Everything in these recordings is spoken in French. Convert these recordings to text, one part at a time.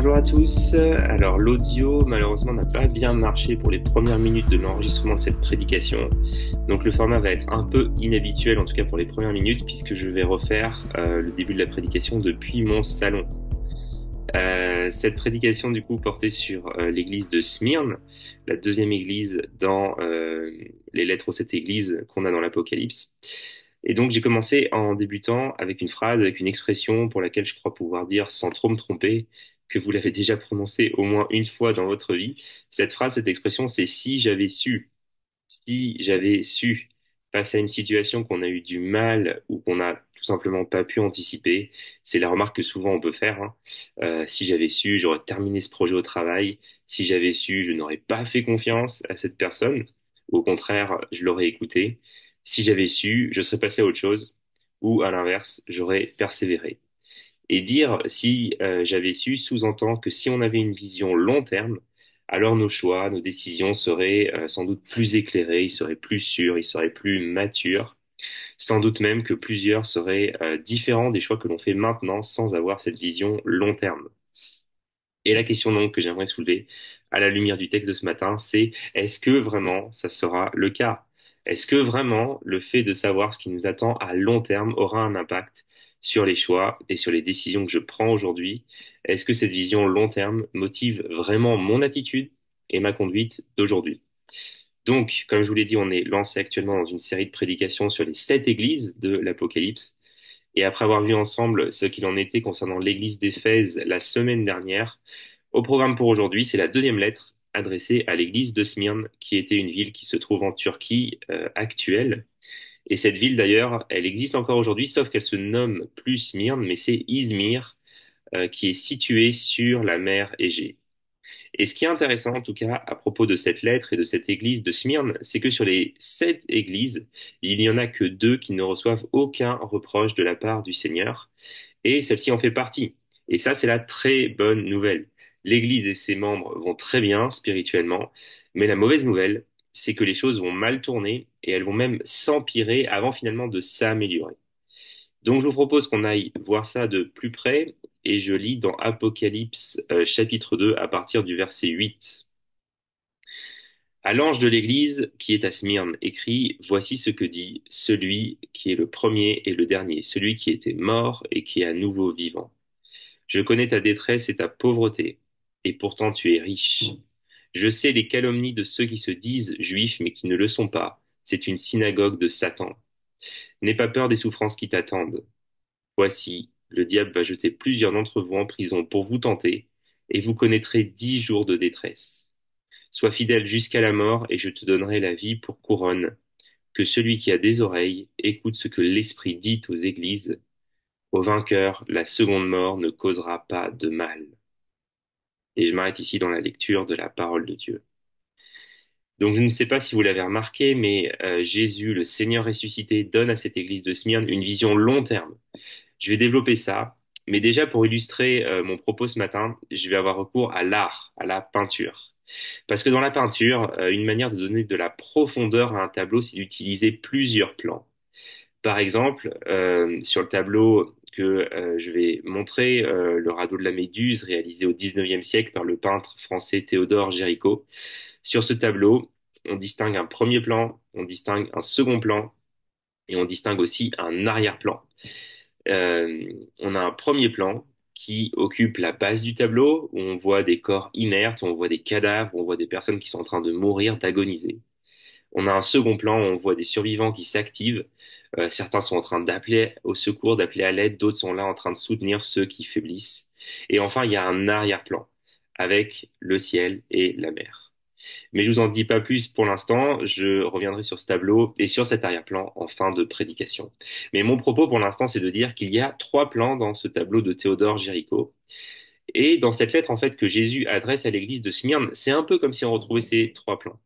Bonjour à tous. Alors l'audio malheureusement n'a pas bien marché pour les premières minutes de l'enregistrement de cette prédication. Donc le format va être un peu inhabituel, en tout cas pour les premières minutes, puisque je vais refaire le début de la prédication depuis mon salon. Cette prédication du coup portait sur l'église de Smyrne, la deuxième église dans les lettres aux sept églises qu'on a dans l'Apocalypse. Et donc j'ai commencé en débutant avec une phrase, avec une expression pour laquelle je crois pouvoir dire sans trop me tromper que vous l'avez déjà prononcée au moins une fois dans votre vie. Cette phrase, cette expression, c'est si j'avais su. Si j'avais su, face à une situation qu'on a eu du mal ou qu'on n'a tout simplement pas pu anticiper, c'est la remarque que souvent on peut faire, hein. Si j'avais su, j'aurais terminé ce projet au travail. Si j'avais su, je n'aurais pas fait confiance à cette personne. Au contraire, je l'aurais écouté. Si j'avais su, je serais passé à autre chose. Ou à l'inverse, j'aurais persévéré. Et dire si j'avais su sous-entend que si on avait une vision long terme, alors nos choix, nos décisions seraient sans doute plus éclairés, ils seraient plus sûrs, ils seraient plus matures. Sans doute même que plusieurs seraient différents des choix que l'on fait maintenant sans avoir cette vision long terme. Et la question donc que j'aimerais soulever à la lumière du texte de ce matin, c'est est-ce que vraiment ça sera le cas? Est-ce que vraiment le fait de savoir ce qui nous attend à long terme aura un impact sur les choix et sur les décisions que je prends aujourd'hui? Est-ce que cette vision long terme motive vraiment mon attitude et ma conduite d'aujourd'hui? Donc, comme je vous l'ai dit, on est lancé actuellement dans une série de prédications sur les sept églises de l'Apocalypse. Et après avoir vu ensemble ce qu'il en était concernant l'église d'Éphèse la semaine dernière, au programme pour aujourd'hui, c'est la deuxième lettre adressée à l'église de Smyrne, qui était une ville qui se trouve en Turquie actuelle. Et cette ville, d'ailleurs, elle existe encore aujourd'hui, sauf qu'elle se nomme plus Smyrne, mais c'est Izmir, qui est située sur la mer Égée. Et ce qui est intéressant, en tout cas, à propos de cette lettre et de cette église de Smyrne, c'est que sur les sept églises, il n'y en a que deux qui ne reçoivent aucun reproche de la part du Seigneur, et celle-ci en fait partie. Et ça, c'est la très bonne nouvelle. L'Église et ses membres vont très bien spirituellement, mais la mauvaise nouvelle, c'est que les choses vont mal tourner et elles vont même s'empirer avant finalement de s'améliorer. Donc je vous propose qu'on aille voir ça de plus près et je lis dans Apocalypse chapitre 2 à partir du verset 8. À l'ange de l'Église qui est à Smyrne, écrit, Voici ce que dit celui qui est le premier et le dernier, celui qui était mort et qui est à nouveau vivant. Je connais ta détresse et ta pauvreté, et pourtant tu es riche. Je sais les calomnies de ceux qui se disent juifs mais qui ne le sont pas. C'est une synagogue de Satan. N'aie pas peur des souffrances qui t'attendent. Voici, le diable va jeter plusieurs d'entre vous en prison pour vous tenter, et vous connaîtrez 10 jours de détresse. Sois fidèle jusqu'à la mort, et je te donnerai la vie pour couronne. Que celui qui a des oreilles écoute ce que l'Esprit dit aux églises. Au vainqueur, la seconde mort ne causera pas de mal. Et je m'arrête ici dans la lecture de la parole de Dieu. Donc je ne sais pas si vous l'avez remarqué, mais Jésus, le Seigneur ressuscité, donne à cette église de Smyrne une vision long terme. Je vais développer ça, mais déjà pour illustrer mon propos ce matin, je vais avoir recours à l'art, à la peinture. Parce que dans la peinture, une manière de donner de la profondeur à un tableau, c'est d'utiliser plusieurs plans. Par exemple, sur le tableau que je vais montrer, le radeau de la Méduse, réalisé au XIXe siècle par le peintre français Théodore Géricault. Sur ce tableau, on distingue un premier plan, on distingue un second plan, et on distingue aussi un arrière-plan. On a un premier plan qui occupe la base du tableau, où on voit des corps inertes, on voit des cadavres, on voit des personnes qui sont en train de mourir, d'agoniser. On a un second plan où on voit des survivants qui s'activent. Certains sont en train d'appeler au secours, d'appeler à l'aide, d'autres sont là en train de soutenir ceux qui faiblissent. Et enfin, il y a un arrière-plan avec le ciel et la mer. Mais je vous en dis pas plus pour l'instant, je reviendrai sur ce tableau et sur cet arrière-plan en fin de prédication. Mais mon propos pour l'instant, c'est de dire qu'il y a trois plans dans ce tableau de Théodore Géricault. Et dans cette lettre, en fait, que Jésus adresse à l'église de Smyrne, c'est un peu comme si on retrouvait ces trois plans.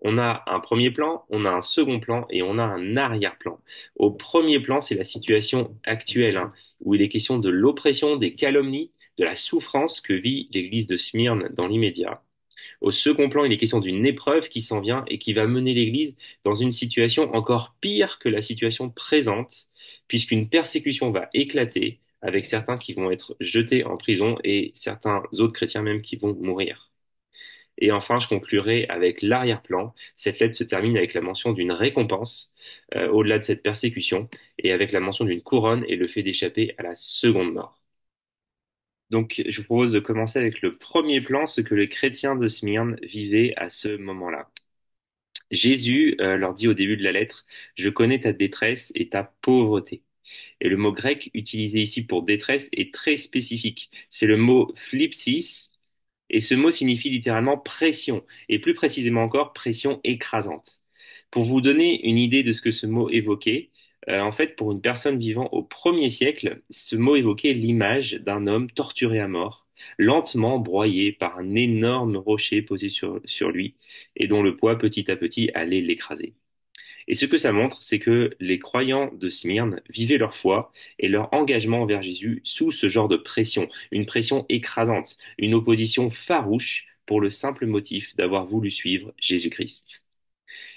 On a un premier plan, on a un second plan et on a un arrière-plan. Au premier plan, c'est la situation actuelle, hein, où il est question de l'oppression, des calomnies, de la souffrance que vit l'église de Smyrne dans l'immédiat. Au second plan, il est question d'une épreuve qui s'en vient et qui va mener l'Église dans une situation encore pire que la situation présente, puisqu'une persécution va éclater avec certains qui vont être jetés en prison et certains autres chrétiens même qui vont mourir. Et enfin, je conclurai avec l'arrière-plan. Cette lettre se termine avec la mention d'une récompense au-delà de cette persécution et avec la mention d'une couronne et le fait d'échapper à la seconde mort. Donc, je vous propose de commencer avec le premier plan, ce que les chrétiens de Smyrne vivaient à ce moment-là. Jésus leur dit au début de la lettre, je connais ta détresse et ta pauvreté. Et le mot grec utilisé ici pour détresse est très spécifique. C'est le mot thlipsis, et ce mot signifie littéralement pression, et plus précisément encore pression écrasante. Pour vous donner une idée de ce que ce mot évoquait, en fait, pour une personne vivant au 1er siècle, ce mot évoquait l'image d'un homme torturé à mort, lentement broyé par un énorme rocher posé sur lui, et dont le poids petit à petit allait l'écraser. Et ce que ça montre, c'est que les croyants de Smyrne vivaient leur foi et leur engagement envers Jésus sous ce genre de pression, une pression écrasante, une opposition farouche pour le simple motif d'avoir voulu suivre Jésus-Christ.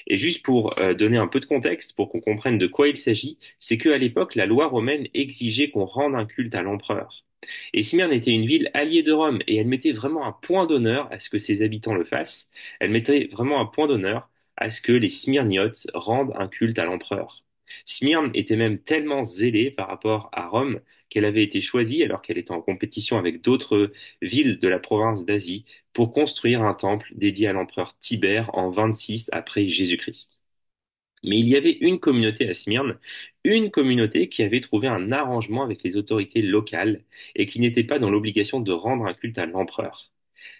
Et juste pour donner un peu de contexte, pour qu'on comprenne de quoi il s'agit, c'est qu'à l'époque, la loi romaine exigeait qu'on rende un culte à l'empereur. Et Smyrne était une ville alliée de Rome, et elle mettait vraiment un point d'honneur à ce que ses habitants le fassent. Elle mettait vraiment un point d'honneur à ce que les Smyrniotes rendent un culte à l'empereur. Smyrne était même tellement zélée par rapport à Rome qu'elle avait été choisie, alors qu'elle était en compétition avec d'autres villes de la province d'Asie, pour construire un temple dédié à l'empereur Tibère en 26 après Jésus-Christ. Mais il y avait une communauté à Smyrne, une communauté qui avait trouvé un arrangement avec les autorités locales et qui n'était pas dans l'obligation de rendre un culte à l'empereur.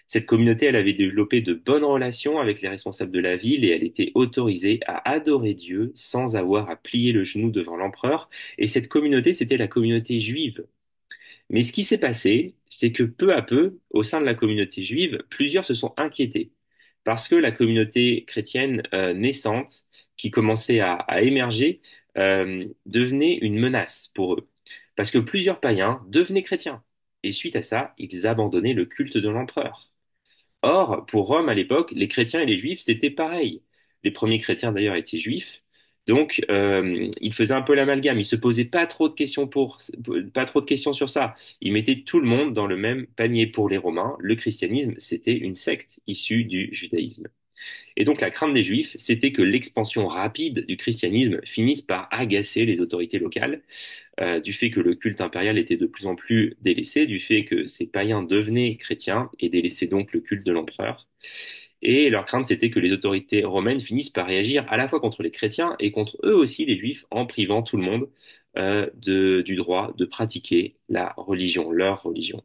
Cette communauté, elle avait développé de bonnes relations avec les responsables de la ville et elle était autorisée à adorer Dieu sans avoir à plier le genou devant l'empereur. Et cette communauté, c'était la communauté juive. Mais ce qui s'est passé, c'est que peu à peu, au sein de la communauté juive, plusieurs se sont inquiétés parce que la communauté chrétienne naissante, qui commençait à émerger, devenait une menace pour eux. Parce que plusieurs païens devenaient chrétiens. Et suite à ça, ils abandonnaient le culte de l'empereur. Or, pour Rome à l'époque, les chrétiens et les juifs, c'était pareil. Les premiers chrétiens d'ailleurs étaient juifs. Donc, ils faisaient un peu l'amalgame. Ils se posaient pas trop de questions sur ça. Ils mettaient tout le monde dans le même panier. Pour les Romains, le christianisme, c'était une secte issue du judaïsme. Et donc, la crainte des juifs, c'était que l'expansion rapide du christianisme finisse par agacer les autorités locales, du fait que le culte impérial était de plus en plus délaissé, du fait que ces païens devenaient chrétiens et délaissaient donc le culte de l'empereur. Et leur crainte, c'était que les autorités romaines finissent par réagir à la fois contre les chrétiens et contre eux aussi, les juifs, en privant tout le monde du droit de pratiquer la religion, leur religion.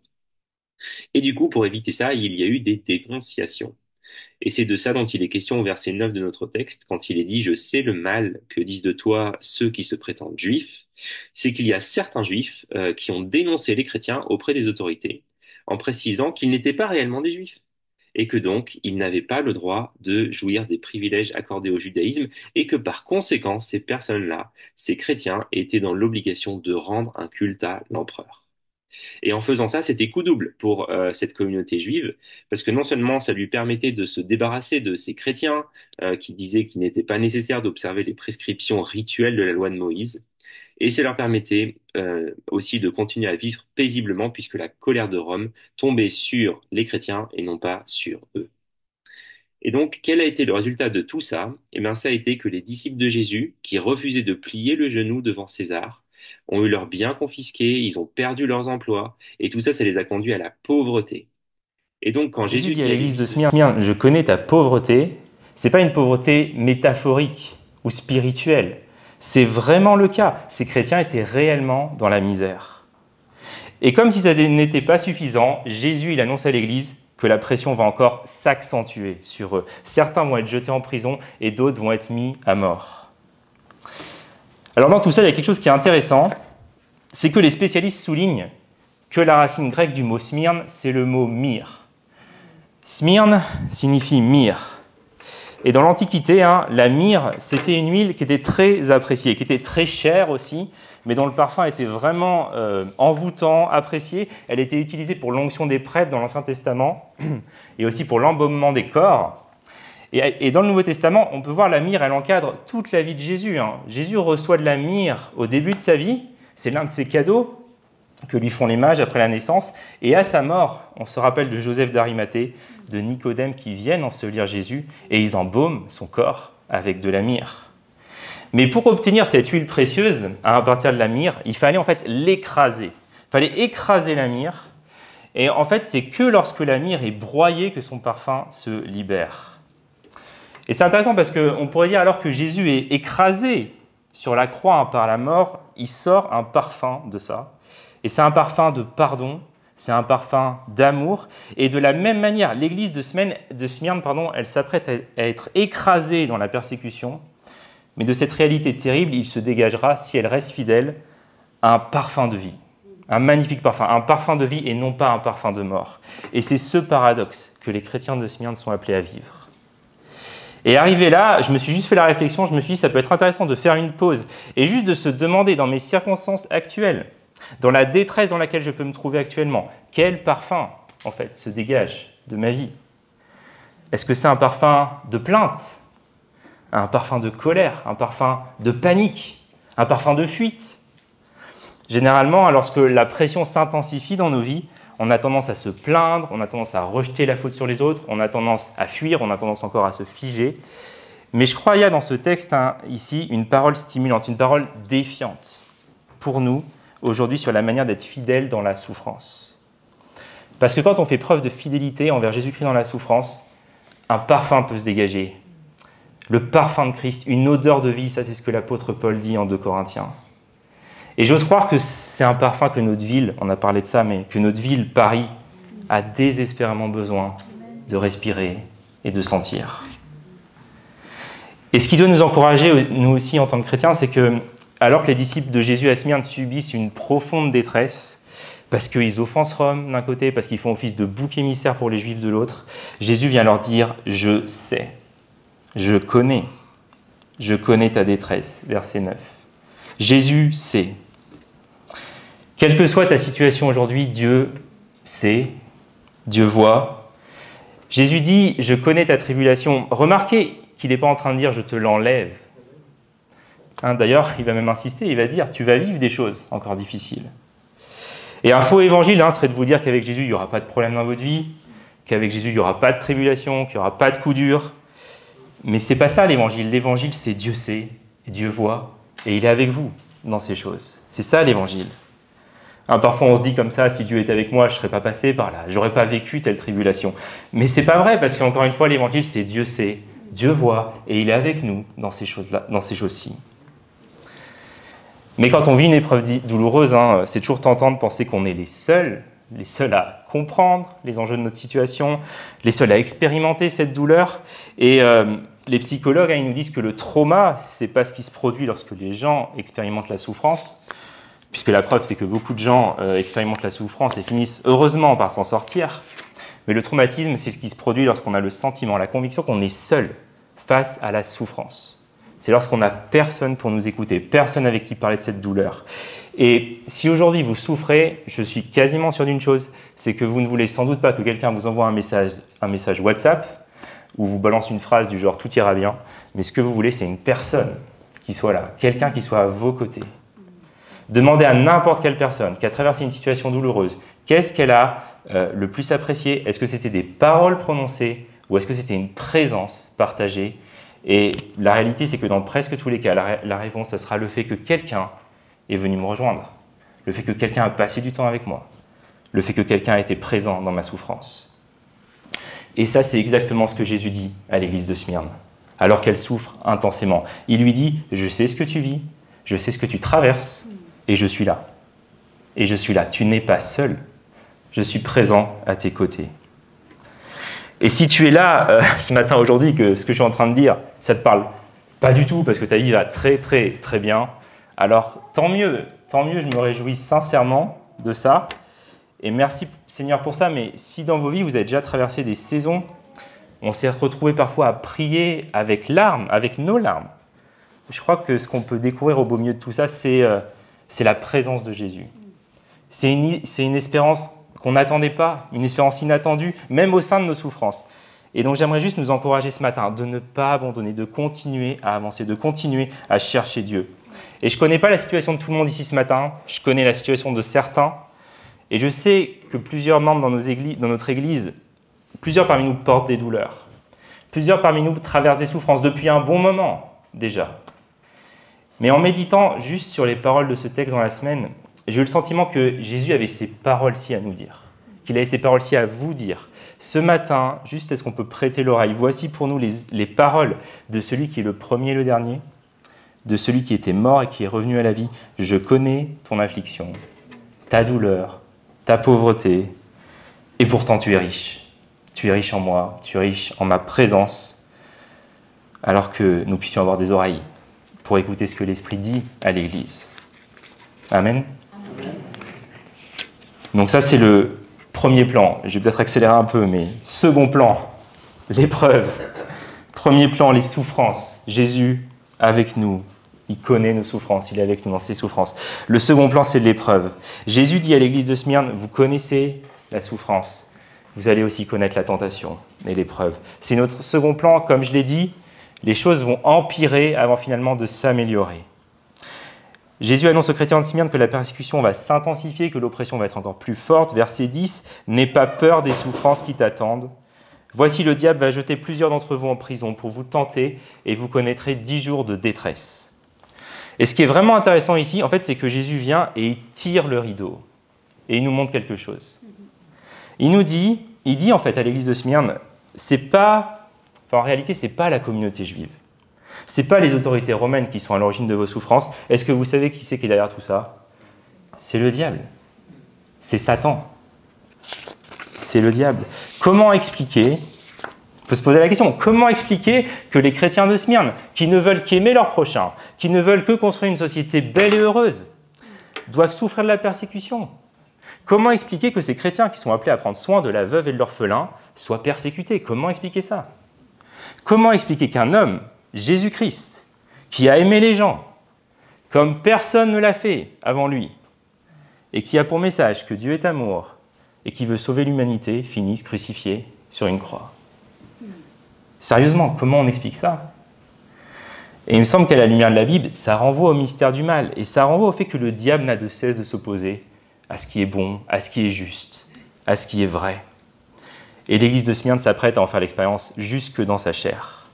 Et du coup, pour éviter ça, il y a eu des dénonciations. Et c'est de ça dont il est question au verset 9 de notre texte, quand il est dit, je sais le mal que disent de toi ceux qui se prétendent juifs. C'est qu'il y a certains juifs qui ont dénoncé les chrétiens auprès des autorités, en précisant qu'ils n'étaient pas réellement des juifs, et que donc ils n'avaient pas le droit de jouir des privilèges accordés au judaïsme, et que par conséquent, ces personnes-là, ces chrétiens, étaient dans l'obligation de rendre un culte à l'empereur. Et en faisant ça, c'était coup double pour cette communauté juive, parce que non seulement ça lui permettait de se débarrasser de ces chrétiens qui disaient qu'il n'était pas nécessaire d'observer les prescriptions rituelles de la loi de Moïse, et ça leur permettait aussi de continuer à vivre paisiblement, puisque la colère de Rome tombait sur les chrétiens et non pas sur eux. Et donc, quel a été le résultat de tout ça? Eh bien, ça a été que les disciples de Jésus, qui refusaient de plier le genou devant César, ont eu leurs biens confisqués, ils ont perdu leurs emplois, et tout ça, ça les a conduits à la pauvreté. Et donc, quand Jésus Jésus dit à dit à l'église de l'église de Smyrne, je connais ta pauvreté, c'est pas une pauvreté métaphorique ou spirituelle. C'est vraiment le cas. Ces chrétiens étaient réellement dans la misère. Et comme si ça n'était pas suffisant, Jésus il annonce à l'église que la pression va encore s'accentuer sur eux. Certains vont être jetés en prison et d'autres vont être mis à mort. Alors dans tout ça, il y a quelque chose qui est intéressant, c'est que les spécialistes soulignent que la racine grecque du mot Smyrne, c'est le mot myrrhe. Smyrne signifie myrrhe. Et dans l'Antiquité, la myrrhe, c'était une huile qui était très appréciée, qui était très chère aussi, mais dont le parfum était vraiment envoûtant, apprécié. Elle était utilisée pour l'onction des prêtres dans l'Ancien Testament et aussi pour l'embaumement des corps. Et dans le Nouveau Testament, on peut voir la myrrhe, elle encadre toute la vie de Jésus. Jésus reçoit de la myrrhe au début de sa vie, c'est l'un de ses cadeaux. que lui font les mages après la naissance. Et à sa mort, on se rappelle de Joseph d'Arimathée, de Nicodème qui viennent ensevelir Jésus et ils embaument son corps avec de la myrrhe. Mais pour obtenir cette huile précieuse à partir de la myrrhe, il fallait en fait l'écraser. Il fallait écraser la myrrhe. Et en fait, c'est que lorsque la myrrhe est broyée que son parfum se libère. Et c'est intéressant parce qu'on pourrait dire alors que Jésus est écrasé sur la croix par la mort, il sort un parfum de ça. Et c'est un parfum de pardon, c'est un parfum d'amour. Et de la même manière, l'église de Smyrne, elle s'apprête à être écrasée dans la persécution. Mais de cette réalité terrible, il se dégagera, si elle reste fidèle, un parfum de vie. Un magnifique parfum, un parfum de vie et non pas un parfum de mort. Et c'est ce paradoxe que les chrétiens de Smyrne sont appelés à vivre. Et arrivé là, je me suis juste fait la réflexion, je me suis dit ça peut être intéressant de faire une pause et juste de se demander dans mes circonstances actuelles, dans la détresse dans laquelle je peux me trouver actuellement, quel parfum, en fait, se dégage de ma vie? Est-ce que c'est un parfum de plainte? Un parfum de colère? Un parfum de panique? Un parfum de fuite? Généralement, lorsque la pression s'intensifie dans nos vies, on a tendance à se plaindre, on a tendance à rejeter la faute sur les autres, on a tendance à fuir, on a tendance encore à se figer. Mais je crois qu'il y a dans ce texte ici une parole stimulante, une parole défiante pour nous aujourd'hui sur la manière d'être fidèle dans la souffrance. Parce que quand on fait preuve de fidélité envers Jésus-Christ dans la souffrance, un parfum peut se dégager. Le parfum de Christ, une odeur de vie, ça c'est ce que l'apôtre Paul dit en 2 Corinthiens. Et j'ose croire que c'est un parfum que notre ville, on a parlé de ça, mais que notre ville, Paris, a désespérément besoin de respirer et de sentir. Et ce qui doit nous encourager, nous aussi en tant que chrétiens, c'est que, alors que les disciples de Jésus à Smyrne subissent une profonde détresse, parce qu'ils offensent Rome d'un côté, parce qu'ils font office de bouc émissaire pour les Juifs de l'autre, Jésus vient leur dire « Je sais, je connais ta détresse », verset 9. Jésus sait. Quelle que soit ta situation aujourd'hui, Dieu sait, Dieu voit. Jésus dit « Je connais ta tribulation ». Remarquez qu'il n'est pas en train de dire « Je te l'enlève ». D'ailleurs, il va même insister, il va dire « Tu vas vivre des choses encore difficiles ». Et un faux évangile serait de vous dire qu'avec Jésus, il n'y aura pas de problème dans votre vie, qu'avec Jésus, il n'y aura pas de tribulation, qu'il n'y aura pas de coups durs. Mais ce n'est pas ça l'évangile. L'évangile, c'est Dieu sait, Dieu voit, et il est avec vous dans ces choses. C'est ça l'évangile. Parfois, on se dit comme ça, si Dieu était avec moi, je ne serais pas passé par là, je n'aurais pas vécu telle tribulation. Mais ce n'est pas vrai, parce qu'encore une fois, l'évangile, c'est Dieu sait, Dieu voit, et il est avec nous dans ces choses-là, dans ces choses-ci. Mais quand on vit une épreuve douloureuse, c'est toujours tentant de penser qu'on est les seuls à comprendre les enjeux de notre situation, les seuls à expérimenter cette douleur. Et les psychologues, ils nous disent que le trauma, c'est pas ce qui se produit lorsque les gens expérimentent la souffrance, puisque la preuve, c'est que beaucoup de gens expérimentent la souffrance et finissent heureusement par s'en sortir. Mais le traumatisme, c'est ce qui se produit lorsqu'on a le sentiment, la conviction qu'on est seul face à la souffrance. C'est lorsqu'on n'a personne pour nous écouter, personne avec qui parler de cette douleur. Et si aujourd'hui vous souffrez, je suis quasiment sûr d'une chose, c'est que vous ne voulez sans doute pas que quelqu'un vous envoie un message WhatsApp ou vous balance une phrase du genre « tout ira bien », mais ce que vous voulez, c'est une personne qui soit là, quelqu'un qui soit à vos côtés. Demandez à n'importe quelle personne qui a traversé une situation douloureuse, qu'est-ce qu'elle a le plus apprécié? Est-ce que c'était des paroles prononcées ou est-ce que c'était une présence partagée? Et la réalité, c'est que dans presque tous les cas, la réponse, ce sera le fait que quelqu'un est venu me rejoindre, le fait que quelqu'un a passé du temps avec moi, le fait que quelqu'un a été présent dans ma souffrance. Et ça, c'est exactement ce que Jésus dit à l'église de Smyrne, alors qu'elle souffre intensément. Il lui dit, je sais ce que tu vis, je sais ce que tu traverses, et je suis là. Et je suis là. Tu n'es pas seul. Je suis présent à tes côtés. Et si tu es là ce matin, aujourd'hui, que ce que je suis en train de dire, ça ne te parle pas du tout, parce que ta vie va très, très, très bien, alors tant mieux, je me réjouis sincèrement de ça. Et merci Seigneur pour ça, mais si dans vos vies, vous avez déjà traversé des saisons, on s'est retrouvé parfois à prier avec larmes, avec nos larmes. Je crois que ce qu'on peut découvrir au beau milieu de tout ça, c'est la présence de Jésus. C'est une espérance qu'on n'attendait pas, une espérance inattendue, même au sein de nos souffrances. Et donc j'aimerais juste nous encourager ce matin de ne pas abandonner, de continuer à avancer, de continuer à chercher Dieu. Et je ne connais pas la situation de tout le monde ici ce matin, je connais la situation de certains, Et je sais que plusieurs membres dans notre Église, plusieurs parmi nous portent des douleurs. Plusieurs parmi nous traversent des souffrances depuis un bon moment déjà. Mais en méditant juste sur les paroles de ce texte dans la semaine, j'ai eu le sentiment que Jésus avait ces paroles-ci à nous dire, qu'il avait ces paroles-ci à vous dire. Ce matin, juste est-ce qu'on peut prêter l'oreille? Voici pour nous les paroles de celui qui est le premier et le dernier, de celui qui était mort et qui est revenu à la vie. Je connais ton affliction, ta douleur, ta pauvreté, et pourtant tu es riche. Tu es riche en moi, tu es riche en ma présence, alors que nous puissions avoir des oreilles pour écouter ce que l'Esprit dit à l'Église. Amen. Donc ça, c'est le premier plan. Je vais peut-être accélérer un peu, mais second plan, l'épreuve. Premier plan, les souffrances. Jésus avec nous. Il connaît nos souffrances, il est avec nous dans ses souffrances. Le second plan, c'est l'épreuve. Jésus dit à l'église de Smyrne, vous connaissez la souffrance, vous allez aussi connaître la tentation et l'épreuve. C'est notre second plan, comme je l'ai dit, les choses vont empirer avant finalement de s'améliorer. Jésus annonce aux chrétiens de Smyrne que la persécution va s'intensifier, que l'oppression va être encore plus forte. Verset 10, « N'aie pas peur des souffrances qui t'attendent. Voici le diable va jeter plusieurs d'entre vous en prison pour vous tenter et vous connaîtrez 10 jours de détresse. » Et ce qui est vraiment intéressant ici, en fait, c'est que Jésus vient et il tire le rideau. Et il nous montre quelque chose. Il dit en fait à l'église de Smyrne, en réalité, ce n'est pas la communauté juive. Ce n'est pas les autorités romaines qui sont à l'origine de vos souffrances. Est-ce que vous savez qui c'est qui est derrière tout ça? C'est le diable. C'est Satan. C'est le diable. Comment expliquer? On peut se poser la question, comment expliquer que les chrétiens de Smyrne, qui ne veulent qu'aimer leur prochain, qui ne veulent que construire une société belle et heureuse, doivent souffrir de la persécution? Comment expliquer que ces chrétiens qui sont appelés à prendre soin de la veuve et de l'orphelin soient persécutés? Comment expliquer ça? Comment expliquer qu'un homme, Jésus-Christ, qui a aimé les gens, comme personne ne l'a fait avant lui, et qui a pour message que Dieu est amour, et qui veut sauver l'humanité, finisse crucifié sur une croix? Sérieusement, comment on explique ça? Et il me semble qu'à la lumière de la Bible, ça renvoie au mystère du mal, et ça renvoie au fait que le diable n'a de cesse de s'opposer à ce qui est bon, à ce qui est juste, à ce qui est vrai. Et l'église de Smyrne s'apprête à en faire l'expérience jusque dans sa chair.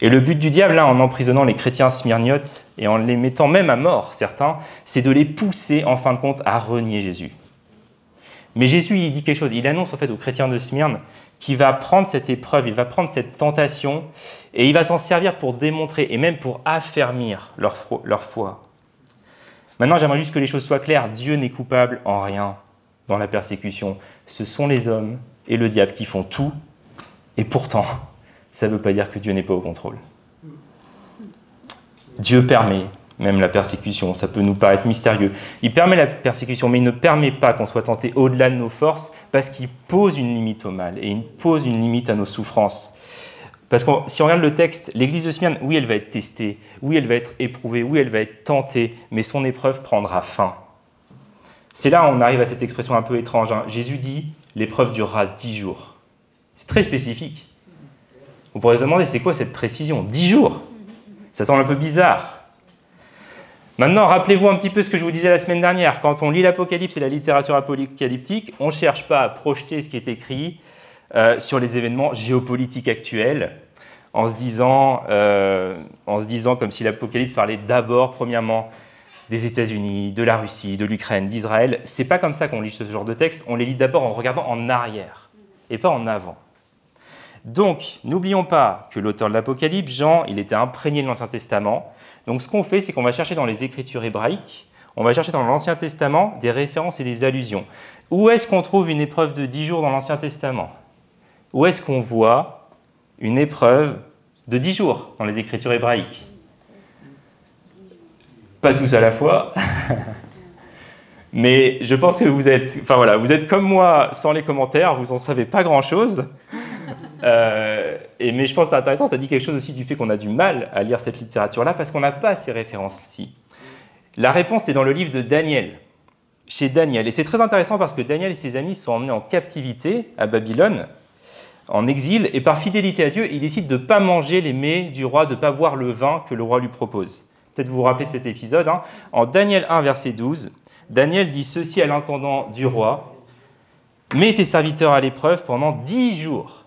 Et le but du diable, là, en emprisonnant les chrétiens smyrniotes et en les mettant même à mort, certains, c'est de les pousser, en fin de compte, à renier Jésus. Mais Jésus, il dit quelque chose. Il annonce en fait aux chrétiens de Smyrne qu'il va prendre cette épreuve, il va prendre cette tentation et il va s'en servir pour démontrer et même pour affermir leur foi. Maintenant, j'aimerais juste que les choses soient claires. Dieu n'est coupable en rien dans la persécution. Ce sont les hommes et le diable qui font tout. Et pourtant, ça ne veut pas dire que Dieu n'est pas au contrôle. Dieu permet même la persécution. Ça peut nous paraître mystérieux. Il permet la persécution, mais il ne permet pas qu'on soit tenté au-delà de nos forces parce qu'il pose une limite au mal et il pose une limite à nos souffrances. Parce que si on regarde le texte, l'église de Smyrne, oui, elle va être testée, oui, elle va être éprouvée, oui, elle va être tentée, mais son épreuve prendra fin. C'est là où on arrive à cette expression un peu étrange. Jésus dit, l'épreuve durera 10 jours. C'est très spécifique. On pourrait se demander, c'est quoi cette précision? 10 jours. Ça semble un peu bizarre. Maintenant, rappelez-vous un petit peu ce que je vous disais la semaine dernière. Quand on lit l'Apocalypse et la littérature apocalyptique, on ne cherche pas à projeter ce qui est écrit sur les événements géopolitiques actuels, en se disant comme si l'Apocalypse parlait d'abord, premièrement, des États-Unis, de la Russie, de l'Ukraine, d'Israël. C'est pas comme ça qu'on lit ce genre de texte. On les lit d'abord en regardant en arrière et pas en avant. Donc, n'oublions pas que l'auteur de l'Apocalypse, Jean, il était imprégné de l'Ancien Testament. Donc, ce qu'on fait, c'est qu'on va chercher dans les Écritures hébraïques, on va chercher dans l'Ancien Testament des références et des allusions. Où est-ce qu'on trouve une épreuve de 10 jours dans l'Ancien Testament? Où est-ce qu'on voit une épreuve de 10 jours dans les Écritures hébraïques? Pas tous à la fois. Mais je pense que vous êtes comme moi sans les commentaires, vous n'en savez pas grand-chose. Mais je pense que c'est intéressant, ça dit quelque chose aussi du fait qu'on a du mal à lire cette littérature-là parce qu'on n'a pas ces références-ci. La réponse est dans le livre de Daniel, chez Daniel. Et c'est très intéressant parce que Daniel et ses amis sont emmenés en captivité à Babylone, en exil, et par fidélité à Dieu, il décide de ne pas manger les mets du roi, de ne pas boire le vin que le roi lui propose. Peut-être vous vous rappelez de cet épisode. En Daniel 1, verset 12, Daniel dit ceci à l'intendant du roi: « Mets tes serviteurs à l'épreuve pendant 10 jours,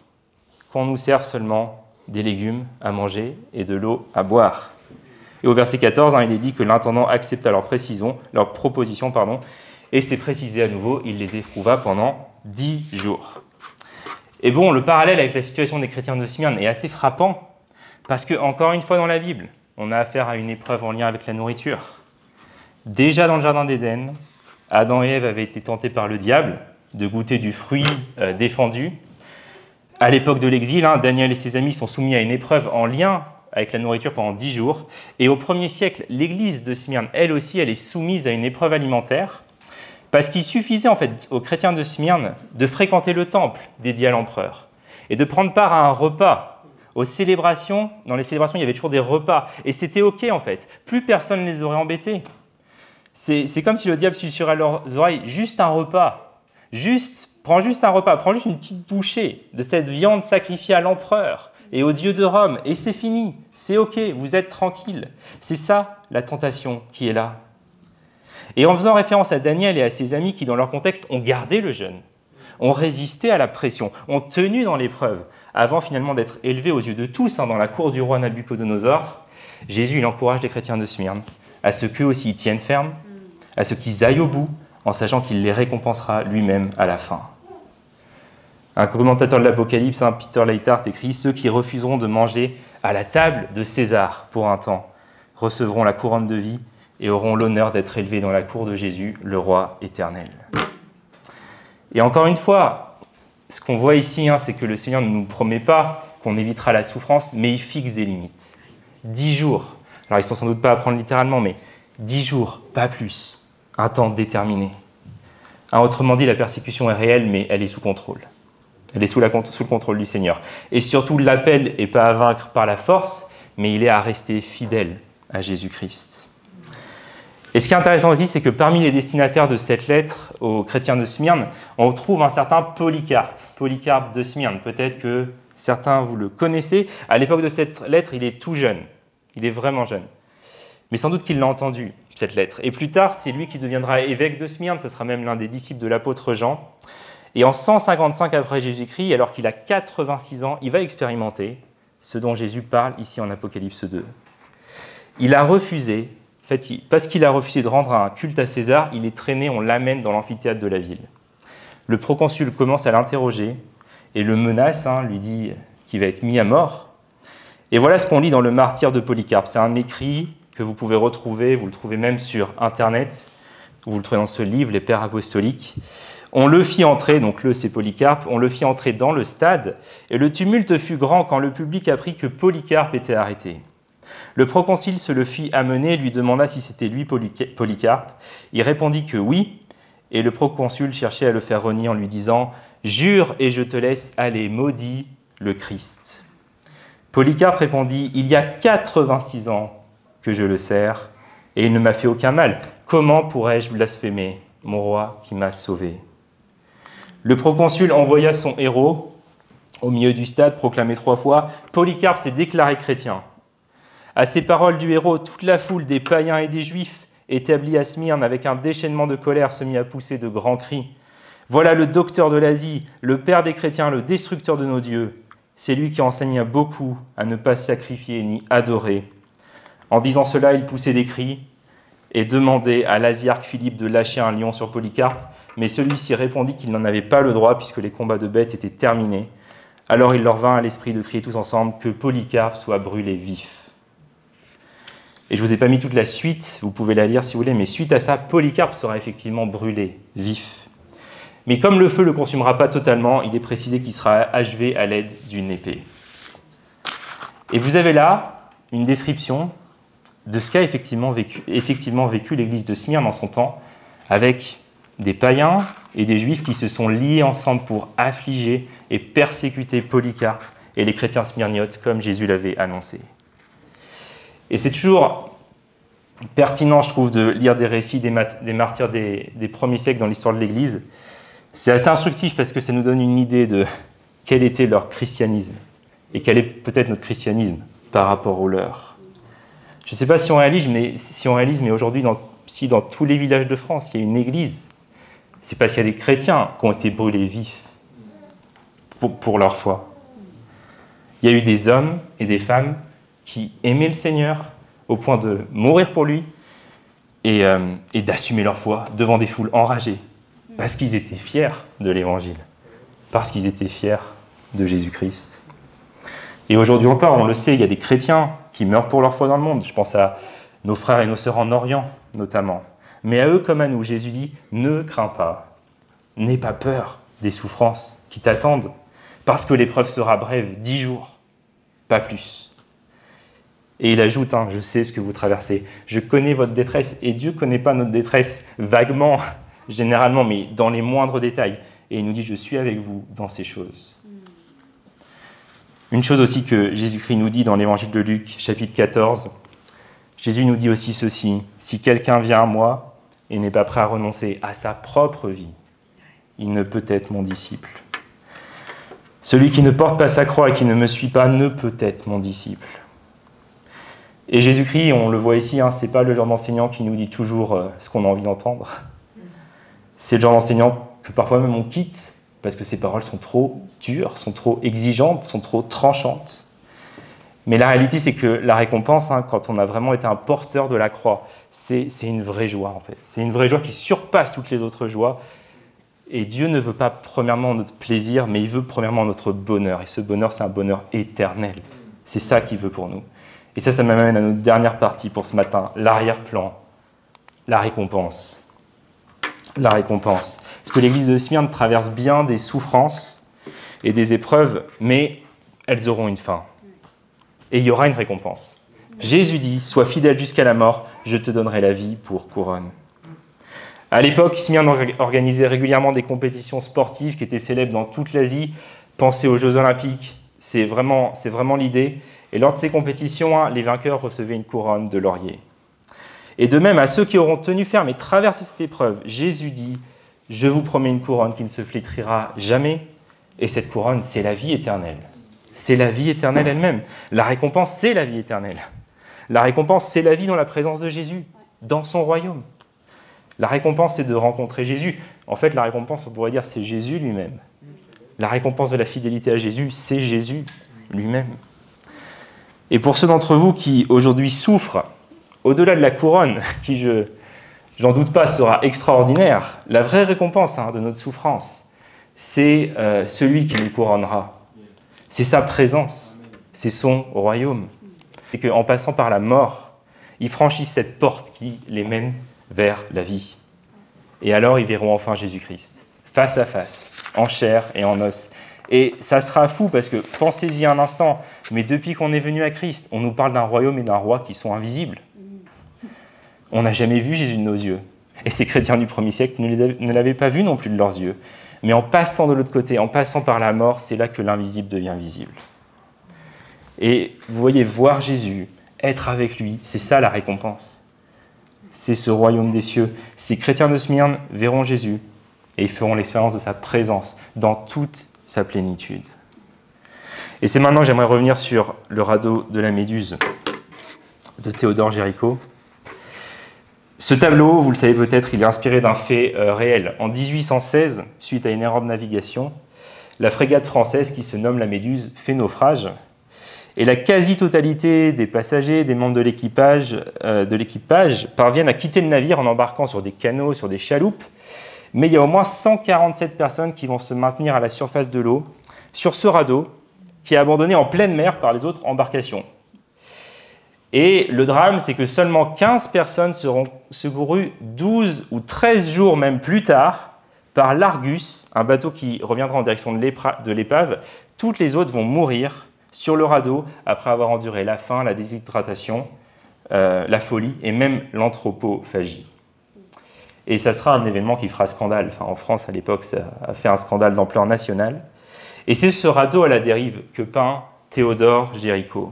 qu'on nous serve seulement des légumes à manger et de l'eau à boire. » Et au verset 14, il est dit que l'intendant accepta leur proposition, et c'est précisé à nouveau, il les éprouva pendant 10 jours. Et bon, le parallèle avec la situation des chrétiens de Smyrne est assez frappant, parce que, encore une fois dans la Bible, on a affaire à une épreuve en lien avec la nourriture. Déjà dans le jardin d'Éden, Adam et Ève avaient été tentés par le diable de goûter du fruit défendu. À l'époque de l'exil, Daniel et ses amis sont soumis à une épreuve en lien avec la nourriture pendant 10 jours. Et au 1er siècle, l'église de Smyrne, elle aussi, elle est soumise à une épreuve alimentaire, parce qu'il suffisait en fait aux chrétiens de Smyrne de fréquenter le temple dédié à l'empereur et de prendre part à un repas. Aux célébrations, dans les célébrations, il y avait toujours des repas. Et c'était OK, en fait. Plus personne ne les aurait embêtés. C'est comme si le diable susurrait à leurs oreilles, juste un repas. Prends juste un repas, prends juste une petite bouchée de cette viande sacrifiée à l'empereur et au dieu de Rome, et c'est fini. C'est OK, vous êtes tranquille. C'est ça, la tentation qui est là. Et en faisant référence à Daniel et à ses amis qui, dans leur contexte, ont gardé le jeûne, ont résisté à la pression, ont tenu dans l'épreuve, avant finalement d'être élevés aux yeux de tous dans la cour du roi Nabuchodonosor, Jésus il encourage les chrétiens de Smyrne à ce qu'eux aussi ils tiennent ferme, à ce qu'ils aillent au bout, en sachant qu'il les récompensera lui-même à la fin. Un commentateur de l'Apocalypse, Peter Leithart, écrit « Ceux qui refuseront de manger à la table de César pour un temps recevront la couronne de vie et auront l'honneur d'être élevés dans la cour de Jésus, le roi éternel. » Et encore une fois, ce qu'on voit ici, c'est que le Seigneur ne nous promet pas qu'on évitera la souffrance, mais il fixe des limites. 10 jours. Alors, ils ne sont sans doute pas à prendre littéralement, mais 10 jours, pas plus. Un temps déterminé. Autrement dit, la persécution est réelle, mais elle est sous contrôle. Elle est sous le contrôle du Seigneur. Et surtout, l'appel n'est pas à vaincre par la force, mais il est à rester fidèle à Jésus-Christ. Et ce qui est intéressant aussi, c'est que parmi les destinataires de cette lettre aux chrétiens de Smyrne, on trouve un certain Polycarpe de Smyrne. Peut-être que certains, vous le connaissez. À l'époque de cette lettre, il est tout jeune. Il est vraiment jeune. Mais sans doute qu'il l'a entendu, cette lettre. Et plus tard, c'est lui qui deviendra évêque de Smyrne. Ce sera même l'un des disciples de l'apôtre Jean. Et en 155 après Jésus-Christ, alors qu'il a 86 ans, il va expérimenter ce dont Jésus parle ici en Apocalypse 2. Il a refusé, parce qu'il a refusé de rendre un culte à César, il est traîné, on l'amène dans l'amphithéâtre de la ville. Le proconsul commence à l'interroger et le menace, lui dit qu'il va être mis à mort. Et voilà ce qu'on lit dans le Martyre de Polycarpe. C'est un écrit que vous pouvez retrouver, vous le trouvez même sur Internet, vous le trouvez dans ce livre, Les Pères apostoliques. On le fit entrer, donc c'est Polycarpe, on le fit entrer dans le stade, et le tumulte fut grand quand le public apprit que Polycarpe était arrêté. Le proconsul se le fit amener et lui demanda si c'était lui Polycarpe. Il répondit que oui, et le proconsul cherchait à le faire renier en lui disant « Jure et je te laisse aller, maudit le Christ. » Polycarpe répondit « Il y a 86 ans que je le sers, et il ne m'a fait aucun mal. Comment pourrais-je blasphémer mon roi qui m'a sauvé ?» Le proconsul envoya son héros au milieu du stade, proclamer 3 fois « Polycarpe s'est déclaré chrétien ». À ces paroles du héros, toute la foule des païens et des juifs, établis à Smyrne avec un déchaînement de colère, se mit à pousser de grands cris. « Voilà le docteur de l'Asie, le père des chrétiens, le destructeur de nos dieux. C'est lui qui enseigna beaucoup à ne pas sacrifier ni adorer. » En disant cela, il poussait des cris et demandait à l'asiarque Philippe de lâcher un lion sur Polycarpe, mais celui-ci répondit qu'il n'en avait pas le droit puisque les combats de bêtes étaient terminés. Alors il leur vint à l'esprit de crier tous ensemble que Polycarpe soit brûlé vif. Et je ne vous ai pas mis toute la suite, vous pouvez la lire si vous voulez, mais suite à ça, Polycarpe sera effectivement brûlé vif. Mais comme le feu ne le consumera pas totalement, il est précisé qu'il sera achevé à l'aide d'une épée. Et vous avez là une description de ce qu'a effectivement vécu l'église de Smyrne en son temps, avec des païens et des juifs qui se sont liés ensemble pour affliger et persécuter Polycarpe et les chrétiens smyrniotes, comme Jésus l'avait annoncé. Et c'est toujours pertinent, je trouve, de lire des récits des martyrs des premiers siècles dans l'histoire de l'Église. C'est assez instructif parce que ça nous donne une idée de quel était leur christianisme et quel est peut-être notre christianisme par rapport au leur. Je ne sais pas si on réalise, mais aujourd'hui, si dans tous les villages de France, il y a une église, c'est parce qu'il y a des chrétiens qui ont été brûlés vifs pour leur foi. Il y a eu des hommes et des femmes qui aimaient le Seigneur au point de mourir pour lui et d'assumer leur foi devant des foules enragées, parce qu'ils étaient fiers de l'Évangile, parce qu'ils étaient fiers de Jésus-Christ. Et aujourd'hui encore, on le sait, il y a des chrétiens qui meurent pour leur foi dans le monde. Je pense à nos frères et nos sœurs en Orient, notamment. Mais à eux comme à nous, Jésus dit « Ne crains pas, n'aie pas peur des souffrances qui t'attendent, parce que l'épreuve sera brève, 10 jours, pas plus. » Et il ajoute « Je sais ce que vous traversez, je connais votre détresse, et Dieu ne connaît pas notre détresse vaguement, généralement, mais dans les moindres détails. Et il nous dit « Je suis avec vous dans ces choses. » Une chose aussi que Jésus-Christ nous dit dans l'évangile de Luc, chapitre 14, Jésus nous dit aussi ceci, « Si quelqu'un vient à moi et n'est pas prêt à renoncer à sa propre vie, il ne peut être mon disciple. Celui qui ne porte pas sa croix et qui ne me suit pas ne peut être mon disciple. » Et Jésus-Christ, on le voit ici, ce n'est pas le genre d'enseignant qui nous dit toujours ce qu'on a envie d'entendre. C'est le genre d'enseignant que parfois même on quitte, parce que ses paroles sont trop dures, sont trop exigeantes, sont trop tranchantes. Mais la réalité, c'est que la récompense, quand on a vraiment été un porteur de la croix, c'est une vraie joie, en fait. C'est une vraie joie qui surpasse toutes les autres joies. Et Dieu ne veut pas premièrement notre plaisir, mais il veut premièrement notre bonheur. Et ce bonheur, c'est un bonheur éternel. C'est ça qu'il veut pour nous. Et ça m'amène à notre dernière partie pour ce matin, l'arrière-plan, la récompense. La récompense. Parce que l'église de Smyrne traverse bien des souffrances et des épreuves, mais elles auront une fin. Et il y aura une récompense. Jésus dit « Sois fidèle jusqu'à la mort, je te donnerai la vie pour couronne. » À l'époque, Smyrne organisait régulièrement des compétitions sportives qui étaient célèbres dans toute l'Asie. Pensez aux Jeux Olympiques, c'est vraiment l'idée. Et lors de ces compétitions, les vainqueurs recevaient une couronne de laurier. Et de même, à ceux qui auront tenu ferme et traversé cette épreuve, Jésus dit « Je vous promets une couronne qui ne se flétrira jamais. » Et cette couronne, c'est la vie éternelle. C'est la vie éternelle elle-même. La récompense, c'est la vie éternelle. La récompense, c'est la vie dans la présence de Jésus, dans son royaume. La récompense, c'est de rencontrer Jésus. En fait, la récompense, on pourrait dire, c'est Jésus lui-même. La récompense de la fidélité à Jésus, c'est Jésus lui-même. Et pour ceux d'entre vous qui, aujourd'hui, souffrent, au-delà de la couronne, qui, j'en doute pas, sera extraordinaire, la vraie récompense de notre souffrance, c'est celui qui nous couronnera. C'est sa présence, c'est son royaume. C'est qu'en passant par la mort, ils franchissent cette porte qui les mène vers la vie. Et alors, ils verront enfin Jésus-Christ, face à face, en chair et en os. Et ça sera fou parce que, pensez-y un instant, mais depuis qu'on est venu à Christ, on nous parle d'un royaume et d'un roi qui sont invisibles. On n'a jamais vu Jésus de nos yeux. Et ces chrétiens du 1er siècle ne l'avaient pas vu non plus de leurs yeux. Mais en passant de l'autre côté, en passant par la mort, c'est là que l'invisible devient visible. Et vous voyez, voir Jésus, être avec lui, c'est ça la récompense. C'est ce royaume des cieux. Ces chrétiens de Smyrne verront Jésus et ils feront l'expérience de sa présence dans toute sa plénitude. Et c'est maintenant que j'aimerais revenir sur le radeau de la Méduse de Théodore Géricault. Ce tableau, vous le savez peut-être, il est inspiré d'un fait réel. En 1816, suite à une erreur de navigation, la frégate française qui se nomme la Méduse fait naufrage. Et la quasi-totalité des passagers, des membres de l'équipage parviennent à quitter le navire en embarquant sur des canots, sur des chaloupes. Mais il y a au moins 147 personnes qui vont se maintenir à la surface de l'eau sur ce radeau qui est abandonné en pleine mer par les autres embarcations. Et le drame, c'est que seulement 15 personnes seront secourues 12 ou 13 jours même plus tard par l'Argus, un bateau qui reviendra en direction de l'épave. Toutes les autres vont mourir sur le radeau après avoir enduré la faim, la déshydratation, la folie et même l'anthropophagie. Et ça sera un événement qui fera scandale. Enfin, en France, à l'époque, ça a fait un scandale d'ampleur nationale. Et c'est ce radeau à la dérive que peint Théodore Géricault.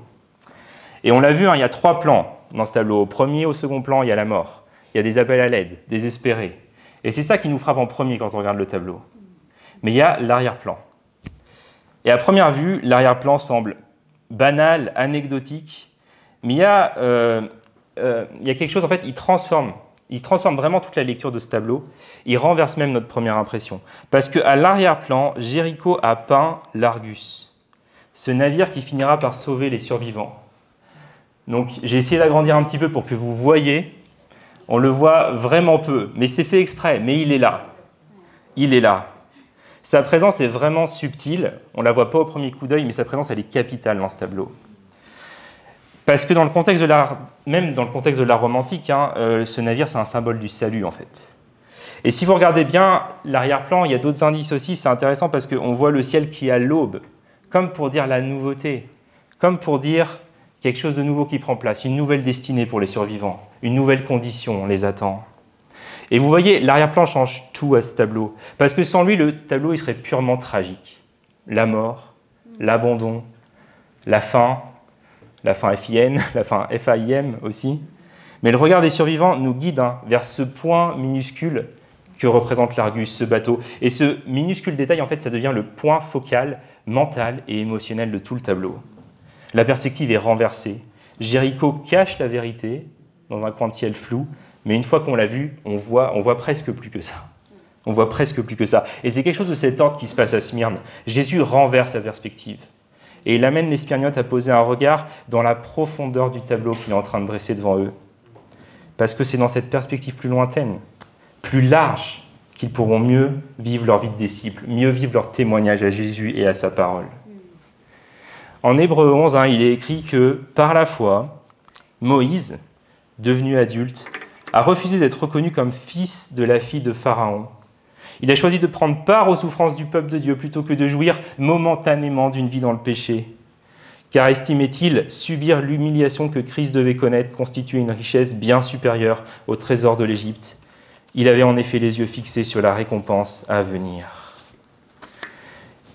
Et on l'a vu, il y a 3 plans dans ce tableau. Au premier, au second plan, il y a la mort. Il y a des appels à l'aide, désespérés. Et c'est ça qui nous frappe en premier quand on regarde le tableau. Mais il y a l'arrière-plan. Et à première vue, l'arrière-plan semble banal, anecdotique, mais il y a quelque chose, en fait, il transforme il transforme vraiment toute la lecture de ce tableau. Il renverse même notre première impression. Parce qu'à l'arrière-plan, Jéricho a peint l'Argus, ce navire qui finira par sauver les survivants. Donc j'ai essayé d'agrandir un petit peu pour que vous voyez. On le voit vraiment peu, mais c'est fait exprès, mais il est là. Il est là. Sa présence est vraiment subtile. On ne la voit pas au premier coup d'œil, mais sa présence, elle est capitale dans ce tableau. Parce que dans le contexte de l'art, même dans le contexte de l'art romantique, ce navire, c'est un symbole du salut, en fait. Et si vous regardez bien l'arrière-plan, il y a d'autres indices aussi. C'est intéressant parce qu'on voit le ciel qui est à l'aube, comme pour dire la nouveauté, comme pour dire quelque chose de nouveau qui prend place, une nouvelle destinée pour les survivants, une nouvelle condition, on les attend. Et vous voyez, l'arrière-plan change tout à ce tableau, parce que sans lui, le tableau il serait purement tragique. La mort, l'abandon, la faim FIN, la fin FAIM aussi. Mais le regard des survivants nous guide vers ce point minuscule que représente l'Argus, ce bateau. Et ce minuscule détail, en fait, ça devient le point focal, mental et émotionnel de tout le tableau. La perspective est renversée. Jéricho cache la vérité dans un coin de ciel flou, mais une fois qu'on l'a vu, on voit presque plus que ça. On voit presque plus que ça. Et c'est quelque chose de cet ordre qui se passe à Smyrne. Jésus renverse la perspective. Et il amène les Smyrniotes à poser un regard dans la profondeur du tableau qu'il est en train de dresser devant eux. Parce que c'est dans cette perspective plus lointaine, plus large, qu'ils pourront mieux vivre leur vie de disciples, mieux vivre leur témoignage à Jésus et à sa parole. En Hébreux 11, il est écrit que, par la foi, Moïse, devenu adulte, a refusé d'être reconnu comme fils de la fille de Pharaon. Il a choisi de prendre part aux souffrances du peuple de Dieu plutôt que de jouir momentanément d'une vie dans le péché. Car estimait-il subir l'humiliation que Christ devait connaître constituait une richesse bien supérieure au trésor de l'Égypte. Il avait en effet les yeux fixés sur la récompense à venir.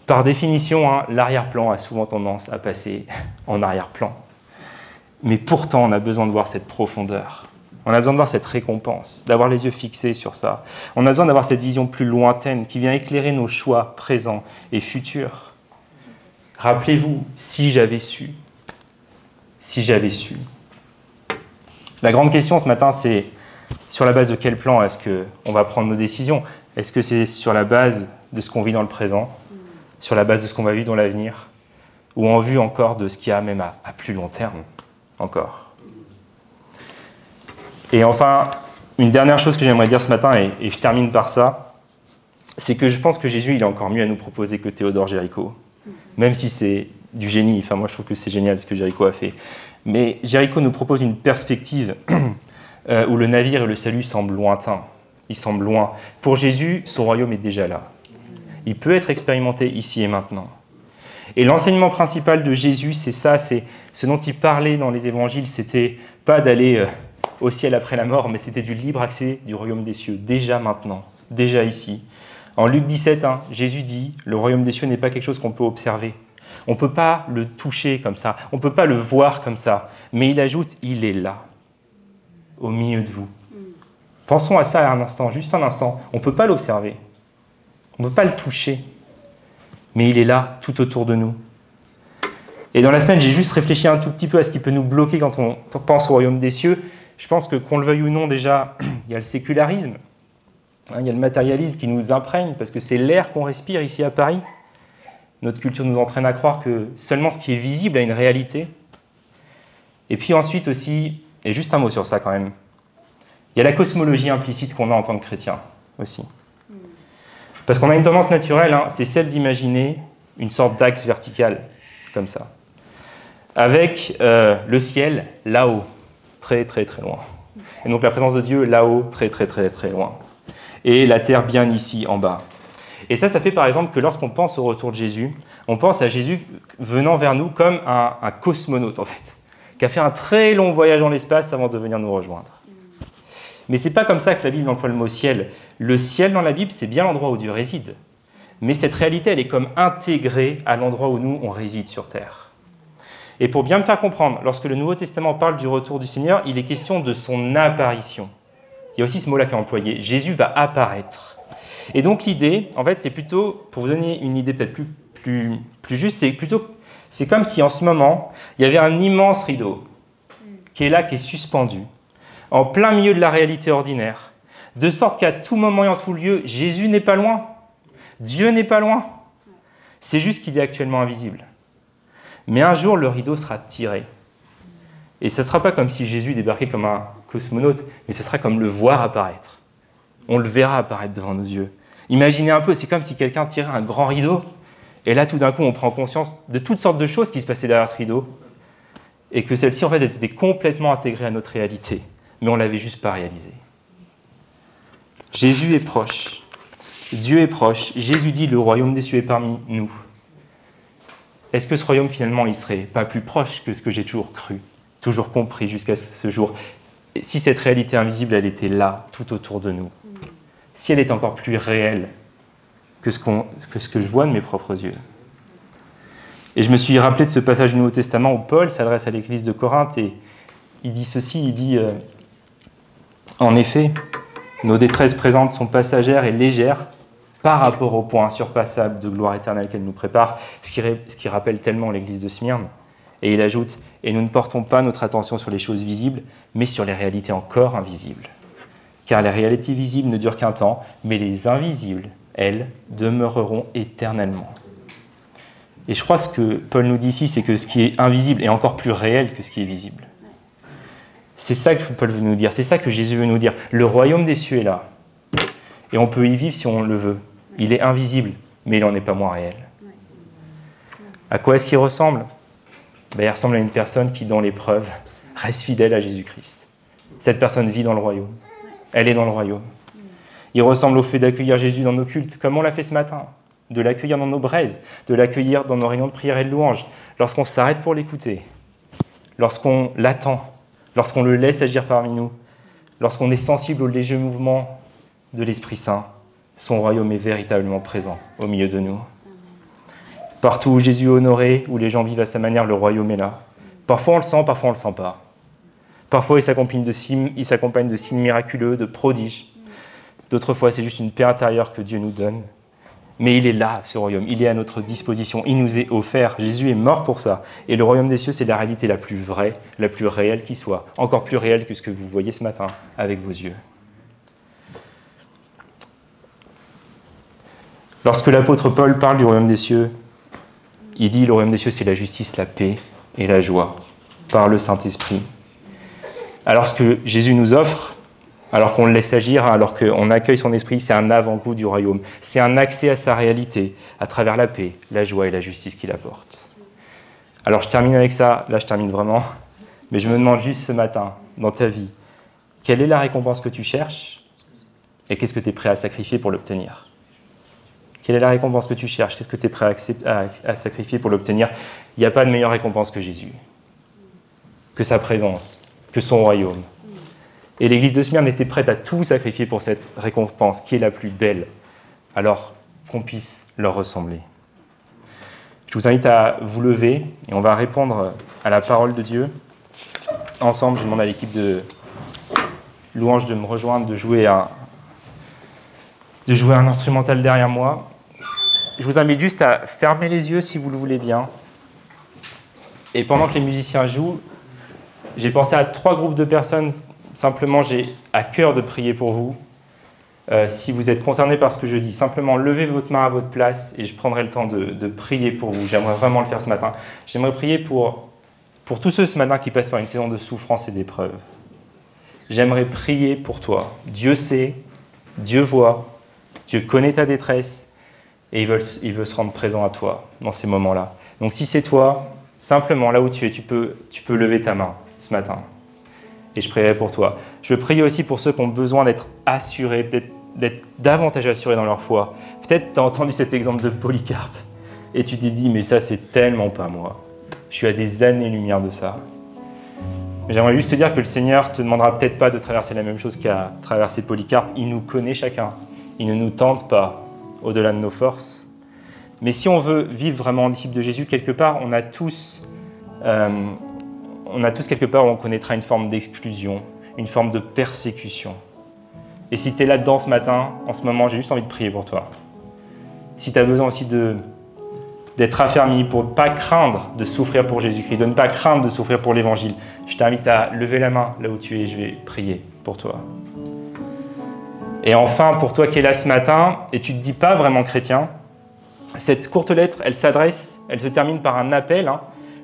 Par définition, l'arrière-plan a souvent tendance à passer en arrière-plan. Mais pourtant, on a besoin de voir cette profondeur. On a besoin de voir cette récompense, d'avoir les yeux fixés sur ça. On a besoin d'avoir cette vision plus lointaine qui vient éclairer nos choix présents et futurs. Rappelez-vous, si j'avais su. La grande question ce matin, c'est sur la base de quel plan est-ce qu'on va prendre nos décisions? Est-ce que c'est sur la base de ce qu'on vit dans le présent, sur la base de ce qu'on va vivre dans l'avenir, ou en vue encore de ce qu'il y a même à plus long terme encore? Et enfin, une dernière chose que j'aimerais dire ce matin, et je termine par ça, c'est que je pense que Jésus, il a encore mieux à nous proposer que Théodore Géricault. Même si c'est du génie, enfin moi je trouve que c'est génial ce que Géricault a fait. Mais Géricault nous propose une perspective où le navire et le salut semblent lointains. Ils semblent loin. Pour Jésus, son royaume est déjà là. Il peut être expérimenté ici et maintenant. Et l'enseignement principal de Jésus, c'est ça, c'est ce dont il parlait dans les évangiles, c'était pas d'aller au ciel après la mort, mais c'était du libre accès du royaume des cieux, déjà maintenant, déjà ici. En Luc 17, Jésus dit, le royaume des cieux n'est pas quelque chose qu'on peut observer. On ne peut pas le toucher comme ça, on ne peut pas le voir comme ça, mais il ajoute, il est là, au milieu de vous. Pensons à ça un instant, juste un instant. On ne peut pas l'observer, on ne peut pas le toucher, mais il est là, tout autour de nous. Et dans la semaine, j'ai juste réfléchi un tout petit peu à ce qui peut nous bloquer quand on pense au royaume des cieux. Je pense que, qu'on le veuille ou non, déjà, il y a le sécularisme, il y a le matérialisme qui nous imprègne, parce que c'est l'air qu'on respire ici à Paris. Notre culture nous entraîne à croire que seulement ce qui est visible a une réalité. Et puis ensuite aussi, et juste un mot sur ça quand même, il y a la cosmologie implicite qu'on a en tant que chrétien aussi. Parce qu'on a une tendance naturelle, c'est celle d'imaginer une sorte d'axe vertical, comme ça, avec le ciel là-haut, très très très loin. Et donc la présence de Dieu là-haut, très très très très loin. Et la terre bien ici, en bas. Et ça fait par exemple que lorsqu'on pense au retour de Jésus, on pense à Jésus venant vers nous comme un cosmonaute, en fait, qui a fait un très long voyage dans l'espace avant de venir nous rejoindre. Mais ce n'est pas comme ça que la Bible emploie le mot ciel. Le ciel dans la Bible, c'est bien l'endroit où Dieu réside. Mais cette réalité, elle est comme intégrée à l'endroit où nous, on réside sur terre. Et pour bien me faire comprendre, lorsque le Nouveau Testament parle du retour du Seigneur, il est question de son apparition. Il y a aussi ce mot-là qui est employé. Jésus va apparaître. Et donc l'idée, en fait, c'est plutôt, pour vous donner une idée peut-être plus juste, c'est comme si en ce moment, il y avait un immense rideau qui est là, qui est suspendu. en plein milieu de la réalité ordinaire, de sorte qu'à tout moment et en tout lieu, Jésus n'est pas loin, Dieu n'est pas loin. C'est juste qu'il est actuellement invisible. Mais un jour, le rideau sera tiré. Et ce ne sera pas comme si Jésus débarquait comme un cosmonaute, mais ce sera comme le voir apparaître. On le verra apparaître devant nos yeux. Imaginez un peu, c'est comme si quelqu'un tirait un grand rideau, et là, tout d'un coup, on prend conscience de toutes sortes de choses qui se passaient derrière ce rideau, et que celles-ci, en fait, elles étaient complètement intégrées à notre réalité, mais on ne l'avait juste pas réalisé. Jésus est proche. Dieu est proche. Jésus dit, le royaume des cieux est parmi nous. Est-ce que ce royaume, finalement, il ne serait pas plus proche que ce que j'ai toujours cru, toujours compris jusqu'à ce jour? Et si cette réalité invisible, elle était là, tout autour de nous, si elle est encore plus réelle que ce que je vois de mes propres yeux. Et je me suis rappelé de ce passage du Nouveau Testament où Paul s'adresse à l'église de Corinthe et il dit ceci, il dit en effet, nos détresses présentes sont passagères et légères par rapport au point insurpassable de gloire éternelle qu'elle nous prépare, ce qui rappelle tellement l'église de Smyrne. Et il ajoute, et nous ne portons pas notre attention sur les choses visibles, mais sur les réalités encore invisibles. Car les réalités visibles ne durent qu'un temps, mais les invisibles, elles, demeureront éternellement. Et je crois que ce que Paul nous dit ici, c'est que ce qui est invisible est encore plus réel que ce qui est visible. C'est ça que Paul veut nous dire, c'est ça que Jésus veut nous dire. Le royaume des cieux est là. Et on peut y vivre si on le veut. Il est invisible, mais il n'en est pas moins réel. À quoi est-ce qu'il ressemble? Il ressemble à une personne qui, dans l'épreuve, reste fidèle à Jésus-Christ. Cette personne vit dans le royaume. Elle est dans le royaume. Il ressemble au fait d'accueillir Jésus dans nos cultes, comme on l'a fait ce matin, de l'accueillir dans nos braises, de l'accueillir dans nos réunions de prière et de louange, lorsqu'on s'arrête pour l'écouter, lorsqu'on l'attend, lorsqu'on le laisse agir parmi nous, lorsqu'on est sensible aux légers mouvements de l'Esprit Saint, son royaume est véritablement présent au milieu de nous. Partout où Jésus est honoré, où les gens vivent à sa manière, le royaume est là. Parfois on le sent, parfois on ne le sent pas. Parfois il s'accompagne de signes miraculeux, de prodiges. D'autres fois c'est juste une paix intérieure que Dieu nous donne. Mais il est là, ce royaume, il est à notre disposition, il nous est offert, Jésus est mort pour ça. Et le royaume des cieux, c'est la réalité la plus vraie, la plus réelle qui soit, encore plus réelle que ce que vous voyez ce matin avec vos yeux. Lorsque l'apôtre Paul parle du royaume des cieux, il dit le royaume des cieux, c'est la justice, la paix et la joie par le Saint-Esprit. Alors ce que Jésus nous offre, alors qu'on le laisse agir, alors qu'on accueille son esprit, c'est un avant-goût du royaume. C'est un accès à sa réalité, à travers la paix, la joie et la justice qu'il apporte. Alors je termine avec ça, là je termine vraiment, mais je me demande juste ce matin, dans ta vie, quelle est la récompense que tu cherches et qu'est-ce que tu es prêt à sacrifier pour l'obtenir? Quelle est la récompense que tu cherches? Qu'est-ce que tu es prêt à sacrifier pour l'obtenir? Il n'y a pas de meilleure récompense que Jésus, que sa présence, que son royaume. Et l'église de Smyrne était prête à tout sacrifier pour cette récompense qui est la plus belle, alors qu'on puisse leur ressembler. Je vous invite à vous lever et on va répondre à la parole de Dieu. Ensemble, je demande à l'équipe de louange de me rejoindre, de jouer un instrumental derrière moi. Je vous invite juste à fermer les yeux si vous le voulez bien. Et pendant que les musiciens jouent, j'ai pensé à 3 groupes de personnes. Simplement, j'ai à cœur de prier pour vous. Si vous êtes concernés par ce que je dis, simplement levez votre main à votre place et je prendrai le temps de prier pour vous. J'aimerais vraiment le faire ce matin. J'aimerais prier pour tous ceux ce matin qui passent par une saison de souffrance et d'épreuve. J'aimerais prier pour toi. Dieu sait, Dieu voit, Dieu connaît ta détresse et il veut se rendre présent à toi dans ces moments-là. Donc si c'est toi, simplement là où tu es, tu peux lever ta main ce matin. Et je prierai pour toi. Je prie aussi pour ceux qui ont besoin d'être assurés, peut-être d'être davantage assurés dans leur foi. Peut-être tu as entendu cet exemple de Polycarpe et tu t'es dit, mais ça, c'est tellement pas moi. Je suis à des années-lumière de ça. Mais j'aimerais juste te dire que le Seigneur te demandera peut-être pas de traverser la même chose qu'a traversé Polycarpe. Il nous connaît chacun. Il ne nous tente pas au-delà de nos forces. Mais si on veut vivre vraiment en disciple de Jésus, quelque part, on a tous quelque part où on connaîtra une forme d'exclusion, une forme de persécution. Et si tu es là-dedans ce matin, en ce moment, j'ai juste envie de prier pour toi. Si tu as besoin aussi de d'être affermi, pour ne pas craindre de souffrir pour Jésus-Christ, de ne pas craindre de souffrir pour l'Évangile. Je t'invite à lever la main là où tu es, je vais prier pour toi. Et enfin, pour toi qui es là ce matin, et tu ne te dis pas vraiment chrétien, cette courte lettre, elle se termine par un appel.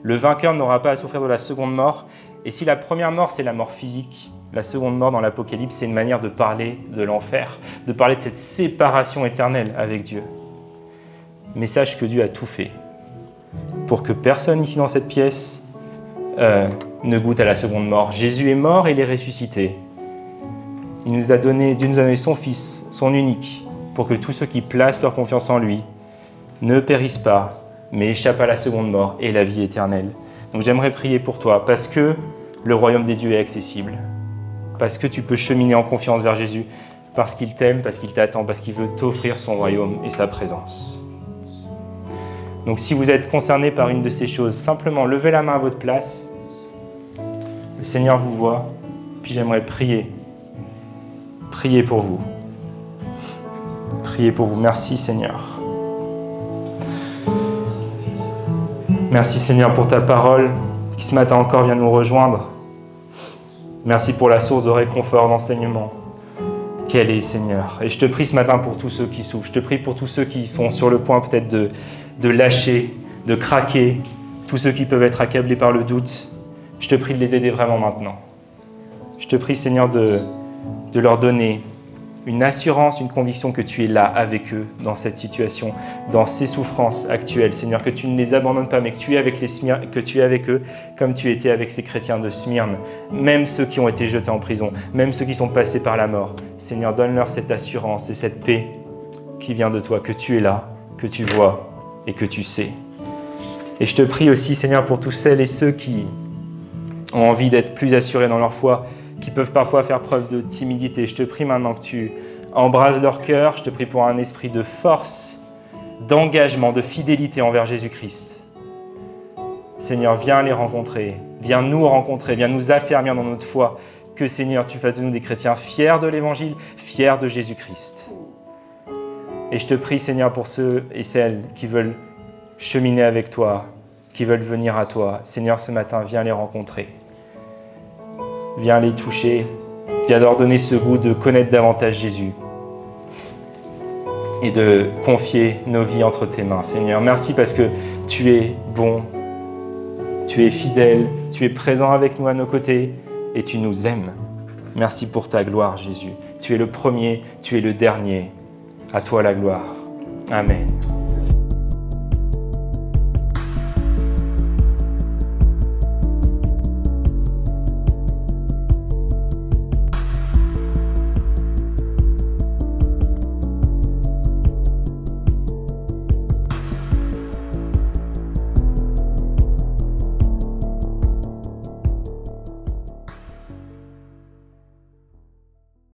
Le vainqueur n'aura pas à souffrir de la seconde mort. Et si la première mort, c'est la mort physique, la seconde mort dans l'Apocalypse, c'est une manière de parler de l'enfer, de parler de cette séparation éternelle avec Dieu. Mais sache que Dieu a tout fait pour que personne ici dans cette pièce ne goûte à la seconde mort. Jésus est mort et il est ressuscité. Dieu nous a donné son Fils, son unique, pour que tous ceux qui placent leur confiance en lui ne périssent pas, mais échappent à la seconde mort et la vie éternelle. Donc j'aimerais prier pour toi, parce que le royaume des dieux est accessible, parce que tu peux cheminer en confiance vers Jésus, parce qu'il t'aime, parce qu'il t'attend, parce qu'il veut t'offrir son royaume et sa présence. Donc si vous êtes concerné par une de ces choses, simplement levez la main à votre place. Le Seigneur vous voit, puis j'aimerais prier. Priez pour vous. Priez pour vous. Merci Seigneur. Merci Seigneur pour ta parole qui ce matin encore vient nous rejoindre. Merci pour la source de réconfort, d'enseignement qu'elle est Seigneur. Et je te prie ce matin pour tous ceux qui souffrent. Je te prie pour tous ceux qui sont sur le point peut-être de lâcher, de craquer, tous ceux qui peuvent être accablés par le doute. Je te prie de les aider vraiment maintenant. Je te prie Seigneur de leur donner une assurance, une conviction que tu es là avec eux dans cette situation, dans ces souffrances actuelles. Seigneur, que tu ne les abandonnes pas, mais que tu es avec eux comme tu étais avec ces chrétiens de Smyrne, même ceux qui ont été jetés en prison, même ceux qui sont passés par la mort. Seigneur, donne-leur cette assurance et cette paix qui vient de toi, que tu es là, que tu vois et que tu sais. Et je te prie aussi, Seigneur, pour tous celles et ceux qui ont envie d'être plus assurés dans leur foi, qui peuvent parfois faire preuve de timidité. Je te prie maintenant que tu embrases leur cœur. Je te prie pour un esprit de force, d'engagement, de fidélité envers Jésus-Christ. Seigneur, viens les rencontrer, viens nous rencontrer, viens nous affermir dans notre foi. Que Seigneur, tu fasses de nous des chrétiens fiers de l'Évangile, fiers de Jésus-Christ. Et je te prie, Seigneur, pour ceux et celles qui veulent cheminer avec toi, qui veulent venir à toi. Seigneur, ce matin, viens les rencontrer. Viens les toucher, viens leur donner ce goût de connaître davantage Jésus et de confier nos vies entre tes mains. Seigneur, merci parce que tu es bon, tu es fidèle, tu es présent avec nous à nos côtés et tu nous aimes. Merci pour ta gloire, Jésus. Tu es le premier, tu es le dernier. À toi la gloire. Amen.